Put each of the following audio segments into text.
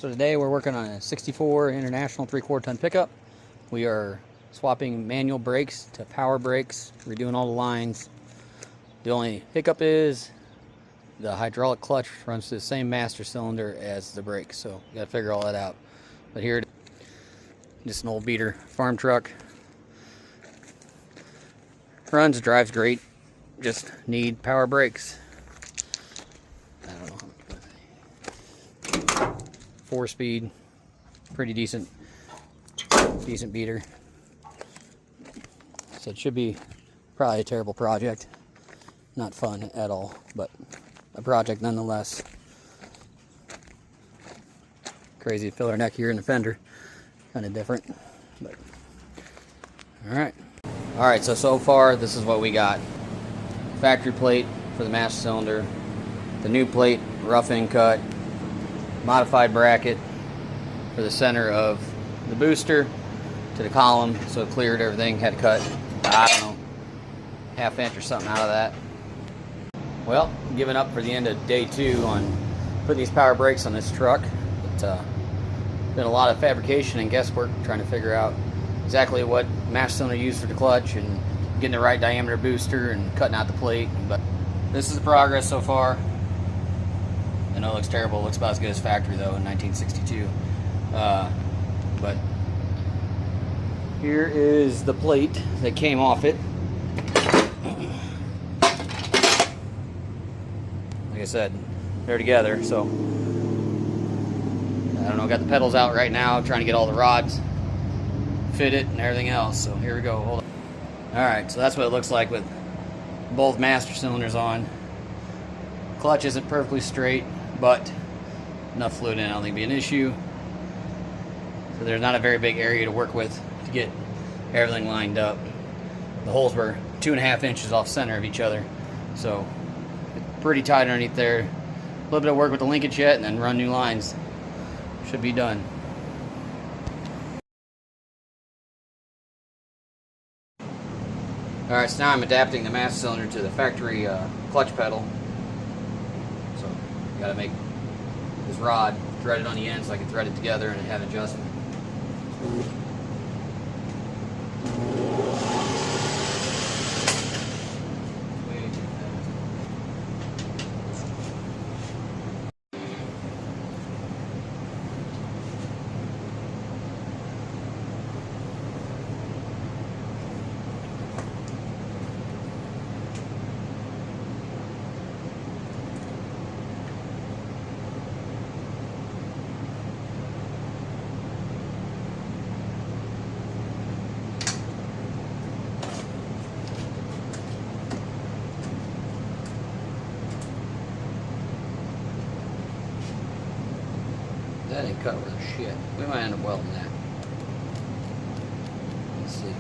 So today we're working on a 64 International 3/4 ton pickup. We are swapping manual brakes to power brakes, redoing all the lines. The only hiccup is the hydraulic clutch runs to the same master cylinder as the brakes, so you gotta figure all that out. But here, just an old beater farm truck. Runs, drives great, just need power brakes. I don't know. 4-speed, pretty decent beater. So it should be probably a terrible project. Not fun at all, but a project nonetheless. Crazy filler neck here in the fender, kind of different, but all right. So far this is what we got: factory plate for the master cylinder, the new plate rough in cut, modified bracket for the center of the booster to the column, so it cleared everything. Had to cut, I don't know, ½ inch or something out of that. Well, giving up for the end of day 2 on putting these power brakes on this truck. It's been a lot of fabrication and guesswork trying to figure out exactly what master cylinder used for the clutch and getting the right diameter booster and cutting out the plate. But this is the progress so far. I know it looks terrible. It looks about as good as factory though in 1962. But here is the plate that came off it. Like I said, they're together, so I don't know, got the pedals out right now, trying to get all the rods fitted and everything else. So here we go, hold on. Alright, so that's what it looks like with both master cylinders on. Clutch isn't perfectly straight, but enough fluid in, I don't think it'll be an issue. So there's not a very big area to work with to get everything lined up. The holes were 2½ inches off center of each other, so it's pretty tight underneath there. A little bit of work with the linkage yet, and then run new lines. Should be done. Alright, so now I'm adapting the master cylinder to the factory clutch pedal. So, gotta make this rod threaded on the end so I can thread it together and have adjustment. That ain't cut worth shit. We might end up welding that. Let's see.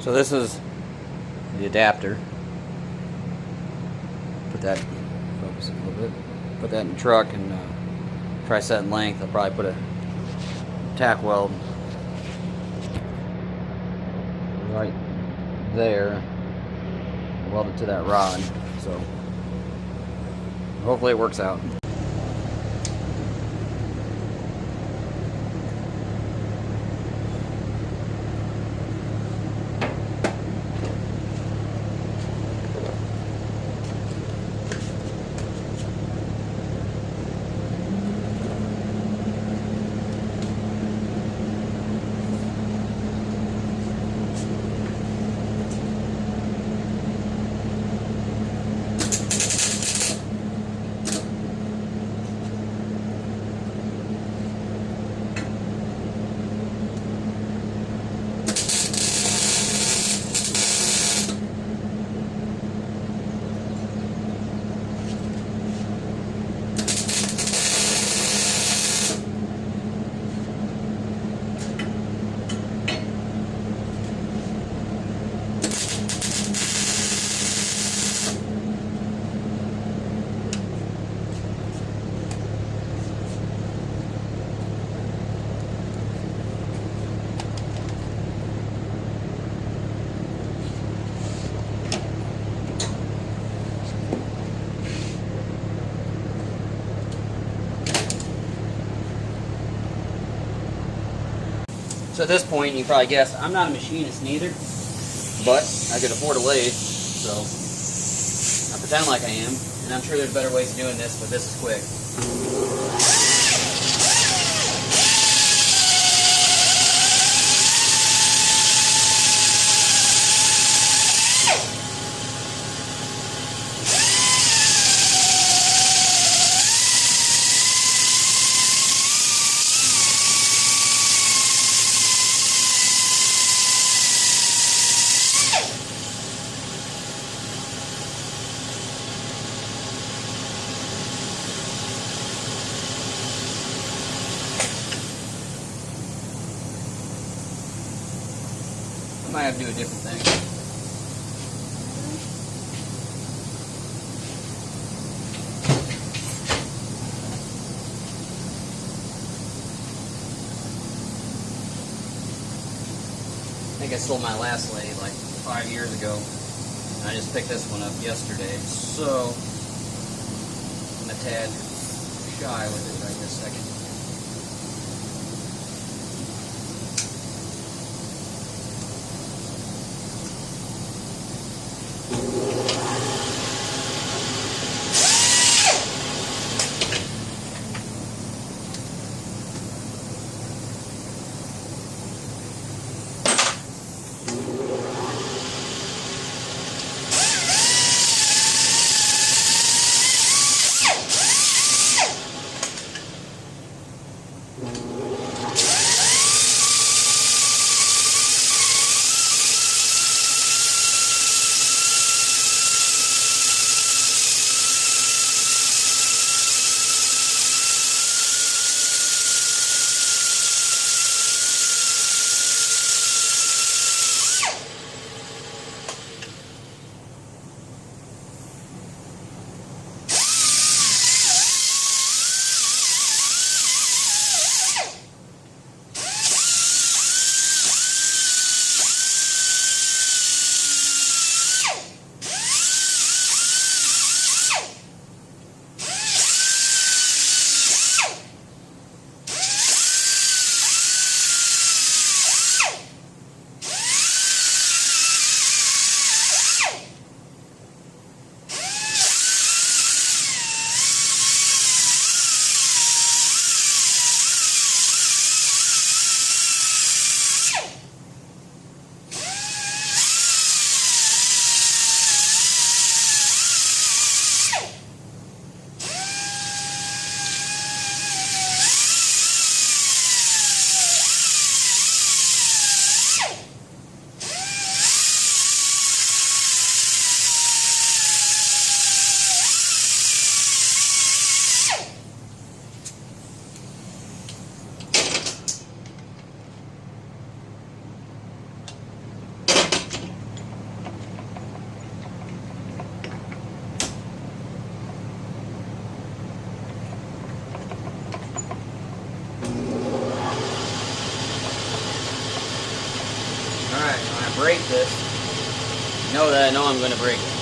So this is the adapter. Put that, focus it a little bit. Put that in the truck and try setting length. I'll probably put a tack weld right there. Weld it to that rod. So hopefully it works out. So at this point, you probably guess, I'm not a machinist neither, but I could afford a lathe, so I pretend like I am, and I'm sure there's better ways of doing this, but this is quick. I might have to do a different thing. I think I sold my last lathe like 5 years ago, and I just picked this one up yesterday, so I'm a tad shy with it right this second. break this, know that I know I'm going to break it.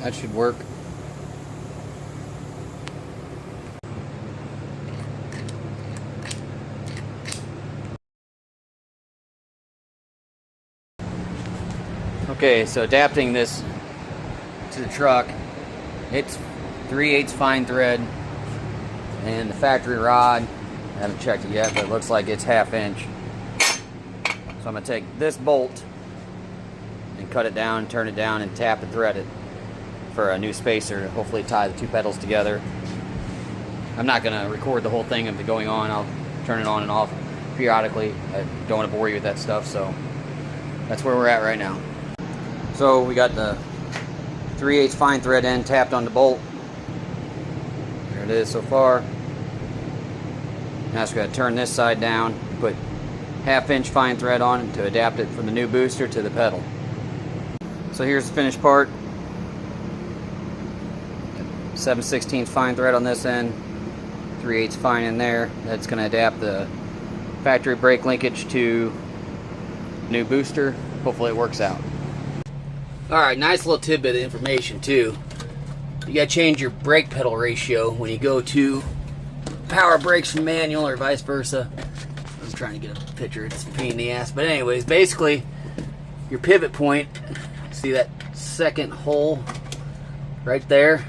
That should work. Okay, so adapting this to the truck, it's 3/8 fine thread, and the factory rod, I haven't checked it yet, but it looks like it's 1/2 inch. So I'm going to take this bolt and cut it down, turn it down, and tap and thread it for a new spacer to hopefully tie the two pedals together. I'm not going to record the whole thing of it going on. I'll turn it on and off periodically. I don't want to bore you with that stuff, so that's where we're at right now. So we got the 3/8 fine thread end tapped on the bolt. There it is so far. Now just going to turn this side down, put 1/2 inch fine thread on to adapt it from the new booster to the pedal. So here's the finished part. 7/16 fine thread on this end, 3/8 fine in there. That's going to adapt the factory brake linkage to new booster. Hopefully it works out. Alright, nice little tidbit of information too. You got to change your brake pedal ratio when you go to power brakes from manual or vice versa. I'm trying to get a picture, it's a pain in the ass. But anyways, basically your pivot point, see that second hole right there?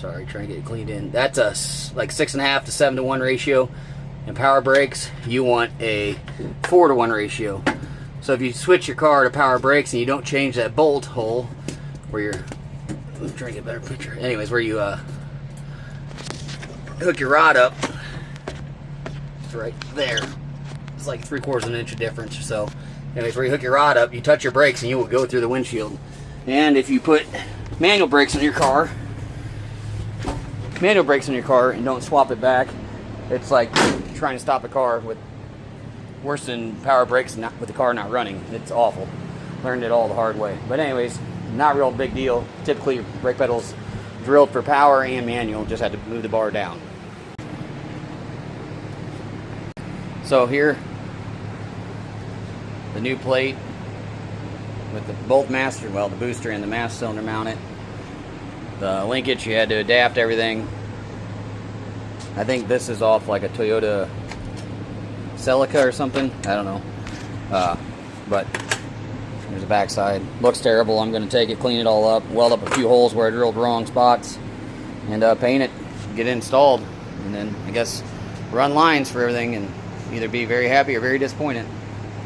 Sorry, trying to get it cleaned in. That's a like 6.5 to 7 to 1 ratio. In power brakes, you want a 4 to 1 ratio. So if you switch your car to power brakes and you don't change that bolt hole where you're, I'm trying to get a better picture. Anyways, where you hook your rod up, it's right there. It's like 3/4 of an inch of difference or so. Anyways, where you hook your rod up, you touch your brakes and you will go through the windshield. And if you put manual brakes on your car, and don't swap it back, it's like trying to stop a car with worse than power brakes and with the car not running. It's awful. Learned it all the hard way. But anyways, not real big deal. Typically your brake pedals drilled for power and manual, just had to move the bar down. So here, the new plate with the both master, well, the booster and the master cylinder mounted. The linkage, you had to adapt everything. I think this is off like a Toyota Celica or something. I don't know. But there's the backside. Looks terrible. I'm going to take it, clean it all up, weld up a few holes where I drilled wrong spots, and paint it, get it installed, and then I guess run lines for everything and either be very happy or very disappointed.